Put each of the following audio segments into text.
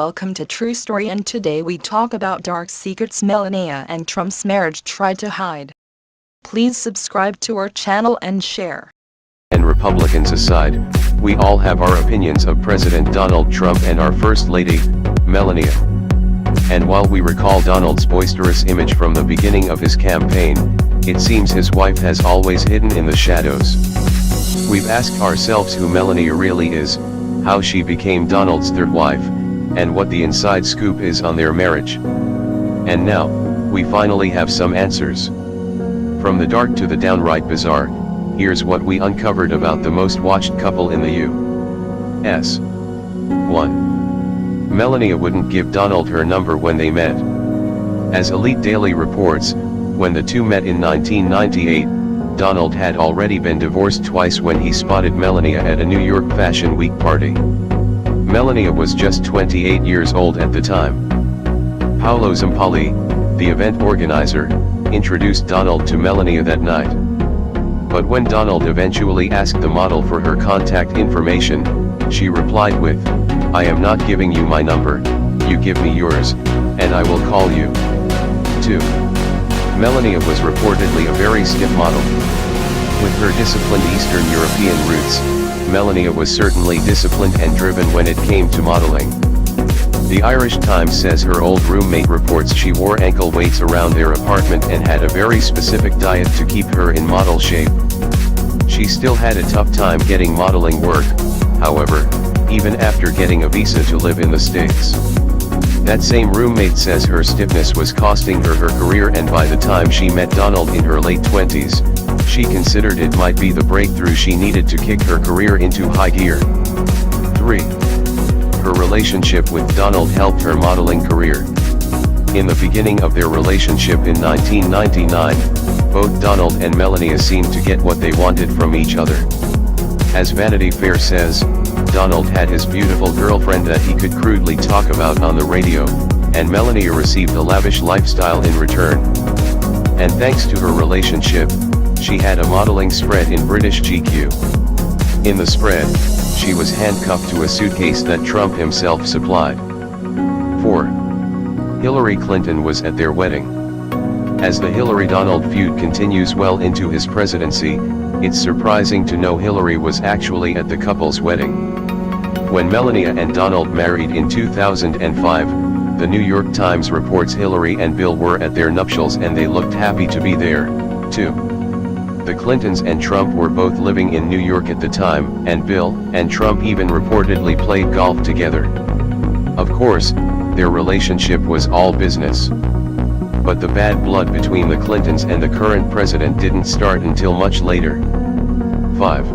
welcome to True Story, and today we talk about dark secrets Melania and Trump's marriage tried to hide. Please subscribe to our channel and share. And Republicans aside, we all have our opinions of President Donald Trump and our First Lady, Melania. And while we recall Donald's boisterous image from the beginning of his campaign, it seems his wife has always hidden in the shadows. We've asked ourselves who Melania really is, how she became Donald's third wife, and what the inside scoop is on their marriage. And now, we finally have some answers. From the dark to the downright bizarre, here's what we uncovered about the most watched couple in the U.S. 1. Melania wouldn't give Donald her number when they met. As Elite Daily reports, when the two met in 1998, Donald had already been divorced twice when he spotted Melania at a New York Fashion Week party. Melania was just 28 years old at the time. Paolo Zampalli, the event organizer, introduced Donald to Melania that night. But when Donald eventually asked the model for her contact information, she replied with, "I am not giving you my number, you give me yours, and I will call you." 2. Melania was reportedly a very stiff model. With her disciplined Eastern European roots, Melania was certainly disciplined and driven when it came to modeling. The Irish Times says her old roommate reports she wore ankle weights around their apartment and had a very specific diet to keep her in model shape. She still had a tough time getting modeling work, however, even after getting a visa to live in the States. That same roommate says her stiffness was costing her her career, and by the time she met Donald in her late 20s, she considered it might be the breakthrough she needed to kick her career into high gear. 3. Her relationship with Donald helped her modeling career. In the beginning of their relationship in 1999, both Donald and Melania seemed to get what they wanted from each other. As Vanity Fair says, Donald had his beautiful girlfriend that he could crudely talk about on the radio, and Melania received a lavish lifestyle in return. And thanks to her relationship, she had a modeling spread in British GQ. In the spread, she was handcuffed to a suitcase that Trump himself supplied. 4. Hillary Clinton was at their wedding. As the Hillary-Donald feud continues well into his presidency, it's surprising to know Hillary was actually at the couple's wedding. When Melania and Donald married in 2005, the New York Times reports Hillary and Bill were at their nuptials and they looked happy to be there, too. The Clintons and Trump were both living in New York at the time, and Bill and Trump even reportedly played golf together. Of course, their relationship was all business. But the bad blood between the Clintons and the current president didn't start until much later. 5.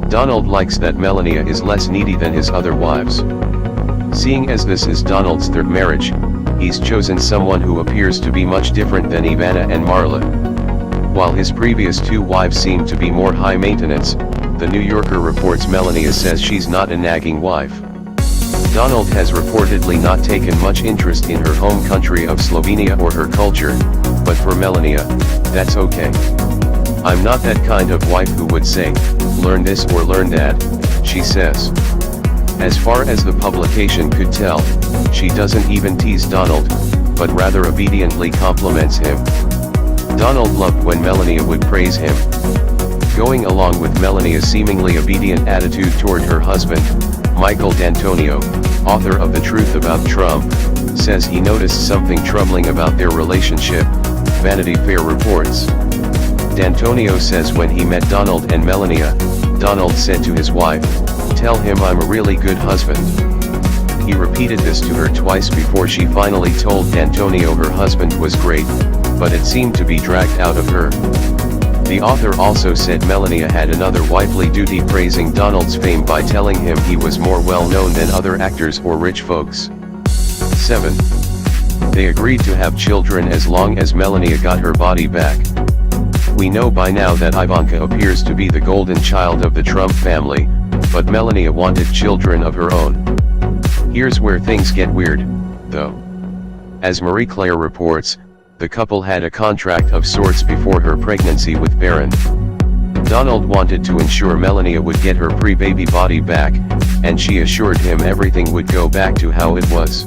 Donald likes that Melania is less needy than his other wives. Seeing as this is Donald's third marriage, he's chosen someone who appears to be much different than Ivana and Marla. While his previous two wives seem to be more high maintenance, the New Yorker reports Melania says she's not a nagging wife. Donald has reportedly not taken much interest in her home country of Slovenia or her culture, but for Melania, that's okay. "I'm not that kind of wife who would say, 'Learn this or learn that,'" she says. As far as the publication could tell, she doesn't even tease Donald, but rather obediently compliments him. Donald loved when Melania would praise him. Going along with Melania's seemingly obedient attitude toward her husband, Michael D'Antonio, author of The Truth About Trump, says he noticed something troubling about their relationship, Vanity Fair reports. D'Antonio says when he met Donald and Melania, Donald said to his wife, "Tell him I'm a really good husband." He repeated this to her twice before she finally told D'Antonio her husband was great, but it seemed to be dragged out of her. The author also said Melania had another wifely duty, praising Donald's fame by telling him he was more well-known than other actors or rich folks. 7. They agreed to have children as long as Melania got her body back. We know by now that Ivanka appears to be the golden child of the Trump family, but Melania wanted children of her own. Here's where things get weird, though. As Marie Claire reports, the couple had a contract of sorts before her pregnancy with Barron. Donald wanted to ensure Melania would get her pre-baby body back, and she assured him everything would go back to how it was.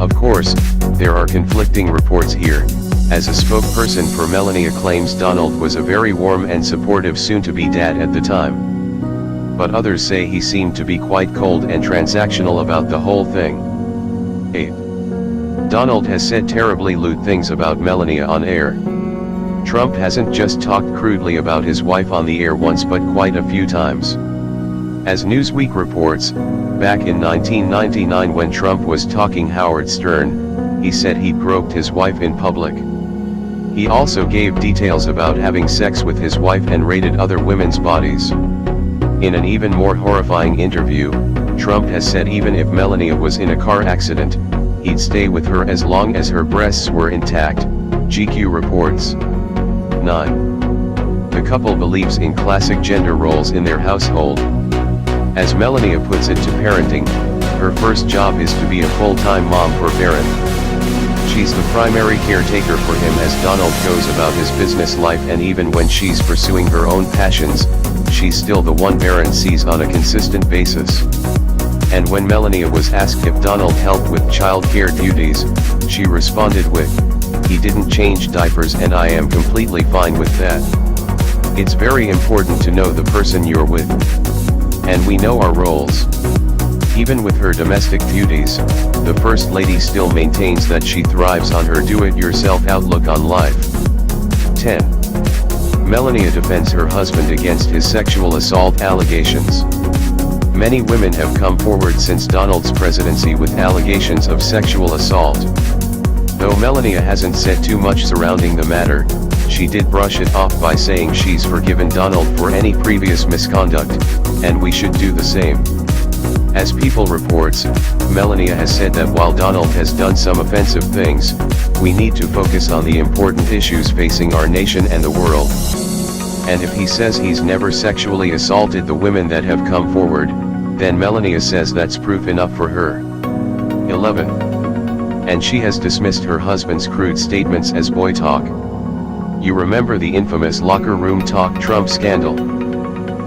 Of course, there are conflicting reports here, as a spokesperson for Melania claims Donald was a very warm and supportive soon-to-be dad at the time. But others say he seemed to be quite cold and transactional about the whole thing. 8. Donald has said terribly lewd things about Melania on air. Trump hasn't just talked crudely about his wife on the air once but quite a few times. As Newsweek reports, back in 1999 when Trump was talking Howard Stern, he said he groped his wife in public. He also gave details about having sex with his wife and raided other women's bodies. In an even more horrifying interview, Trump has said even if Melania was in a car accident, he'd stay with her as long as her breasts were intact, GQ reports. 9. The couple believes in classic gender roles in their household. As Melania puts it to parenting, her first job is to be a full-time mom for Barron. She's the primary caretaker for him as Donald goes about his business life, and even when she's pursuing her own passions, she's still the one Barron sees on a consistent basis. And when Melania was asked if Donald helped with child-care duties, she responded with, "He didn't change diapers and I am completely fine with that." It's very important to know the person you're with. And we know our roles. Even with her domestic duties, the First Lady still maintains that she thrives on her do-it-yourself outlook on life. 10. Melania defends her husband against his sexual assault allegations. Many women have come forward since Donald's presidency with allegations of sexual assault. Though Melania hasn't said too much surrounding the matter, she did brush it off by saying she's forgiven Donald for any previous misconduct, and we should do the same. As People reports, Melania has said that while Donald has done some offensive things, we need to focus on the important issues facing our nation and the world. And if he says he's never sexually assaulted the women that have come forward, then Melania says that's proof enough for her. 11. And she has dismissed her husband's crude statements as boy talk. You remember the infamous locker room talk Trump scandal?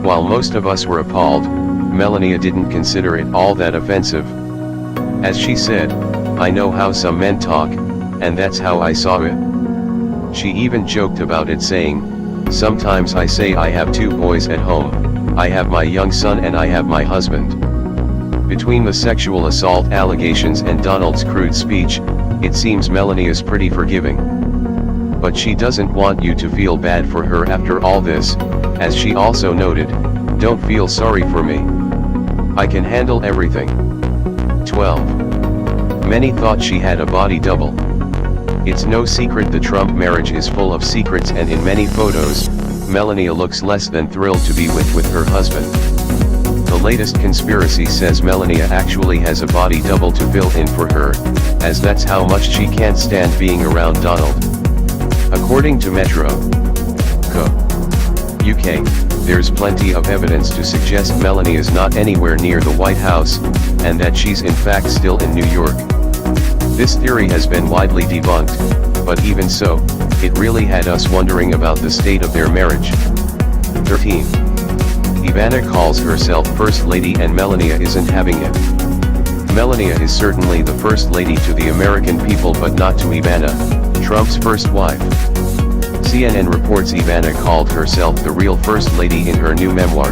While most of us were appalled, Melania didn't consider it all that offensive. As she said, "I know how some men talk, and that's how I saw it." She even joked about it, saying, "Sometimes I say I have two boys at home, I have my young son and I have my husband." Between the sexual assault allegations and Donald's crude speech, it seems Melania's pretty forgiving. But she doesn't want you to feel bad for her after all this, as she also noted, "Don't feel sorry for me. I can handle everything." 12. Many thought she had a body double. It's no secret the Trump marriage is full of secrets, and in many photos, Melania looks less than thrilled to be with her husband. The latest conspiracy says Melania actually has a body double to fill in for her, as that's how much she can't stand being around Donald. According to Metro. Co. UK, there's plenty of evidence to suggest Melania is not anywhere near the White House, and that she's in fact still in New York. This theory has been widely debunked, but even so, it really had us wondering about the state of their marriage. 13. Ivana calls herself First Lady and Melania isn't having it. Melania is certainly the First Lady to the American people, but not to Ivana, Trump's first wife. CNN reports Ivana called herself the real First Lady in her new memoir.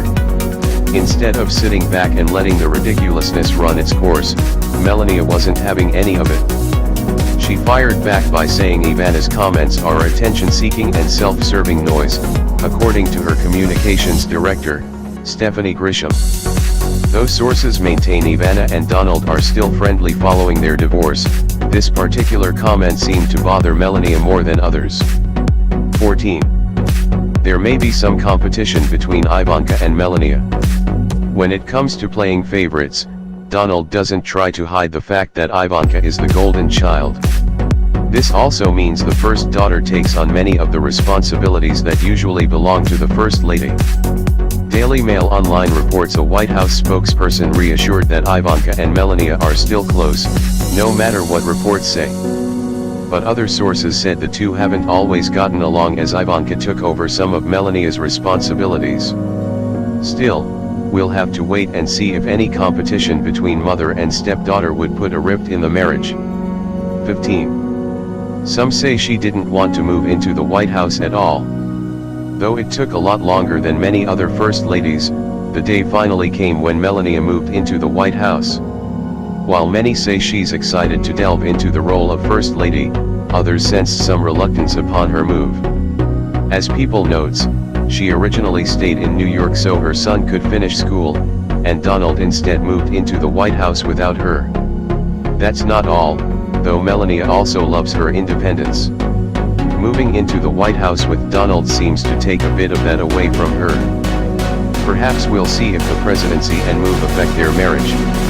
Instead of sitting back and letting the ridiculousness run its course, Melania wasn't having any of it. She fired back by saying Ivana's comments are attention-seeking and self-serving noise, according to her communications director, Stephanie Grisham. Though sources maintain Ivana and Donald are still friendly following their divorce, this particular comment seemed to bother Melania more than others. 14. There may be some competition between Ivanka and Melania. When it comes to playing favorites, Donald doesn't try to hide the fact that Ivanka is the golden child. This also means the first daughter takes on many of the responsibilities that usually belong to the First Lady. Daily Mail Online reports a White House spokesperson reassured that Ivanka and Melania are still close, no matter what reports say. but other sources said the two haven't always gotten along as Ivanka took over some of Melania's responsibilities. Still, we'll have to wait and see if any competition between mother and stepdaughter would put a rift in the marriage. 15. Some say she didn't want to move into the White House at all. Though it took a lot longer than many other first ladies, the day finally came when Melania moved into the White House. While many say she's excited to delve into the role of First Lady, others sensed some reluctance upon her move. As People notes, she originally stayed in New York so her son could finish school, and Donald instead moved into the White House without her. That's not all, though Melania also loves her independence. Moving into the White House with Donald seems to take a bit of that away from her. Perhaps we'll see if the presidency and move affect their marriage.